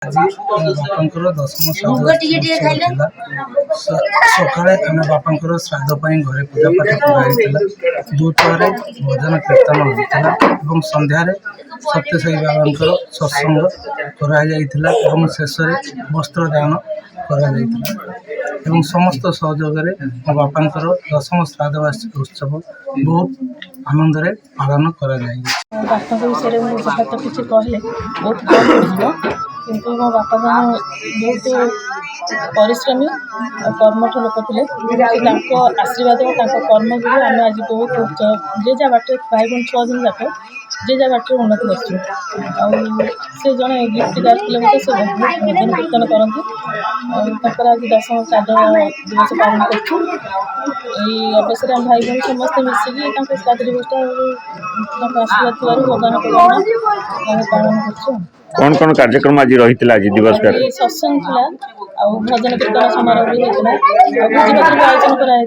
आज बापांकर दशम श्राद्ध सकाଳେ ଆମେ ବାପାଙ୍କର ଶ୍ରାଦ୍ଧ ପାଇଁ ଘରେ ପୂଜାପାଠ କରାଯାଇଥିଲା। ଦୁଇଟାରେ ଭଜନ କୀର୍ତ୍ତନ ହୋଇଥିଲା ଏବଂ ସନ୍ଧ୍ୟାରେ ସତ୍ୟସାଇ ବାବାଙ୍କର ସତ୍ସଙ୍ଗ କରାଯାଇଥିଲା ଏବଂ ଶେଷରେ ବସ୍ତ୍ରଦାନ କରାଯାଇଥିଲା ଏବଂ ସମସ୍ତ ସହଯୋଗରେ ମୋ ବାପାଙ୍କର ଦଶମ ଶ୍ରାଦ୍ଧବାର୍ଷିକ ଉତ୍ସବ ବହୁତ ଆନନ୍ଦରେ ପାଳନ କରାଯାଇଛି। ବାପାଙ୍କ ବିଷୟରେ ମୁଁ ଯାହା ତ କିଛି କହିଲେ ବହୁତ କମ୍ ପଡ଼ିଯିବ, କିନ୍ତୁ ମୋ ବାପା ବହୁତ ପରିଶ୍ରମୀ ଆଉ କର୍ମଠ ଲୋକ ଥିଲେ। ତାଙ୍କ ଆଶୀର୍ବାଦ ଓ ତାଙ୍କ କର୍ମ ଯୋଗୁଁ ଆମେ ଆଜି ବହୁତ ଯେ ଯାହା ବାଟରେ ଭାଇ ଭଉଣୀ 6 ଜଣ ଯାକ ଯେ ଯାହା ବାଟରେ ଉନ୍ନତି କରିଛୁ। ଆଉ ସେ ଜଣେ ଗୀତିକାର ଥିଲେ ମଧ୍ୟ ସେ ଭଜନ କୀର୍ତ୍ତନ କରନ୍ତି। ଆଉ ତାଙ୍କର ଆଜି ଦଶମ ଶ୍ରାଦ୍ଧ ଦିବସ ପାଳନ କରୁଛୁ। ଏଇ ଅବସରରେ ଆମ ଭାଇ ଭଉଣୀ ସମସ୍ତେ ମିଶିକି ତାଙ୍କ ଶ୍ରାଦ୍ଧ ଦିବସଟା ତାଙ୍କ ଆଶୀର୍ବାଦ ଥିବାରୁ ଭଗବାନଙ୍କ ଆମେ ପାଳନ କରୁଛୁ। कौन कौन कार्यक्रम आज रही दिवस का सत्संग थिला, भजन कीर्तन समारोह भी होता, भोजी भात आयोजन कराई।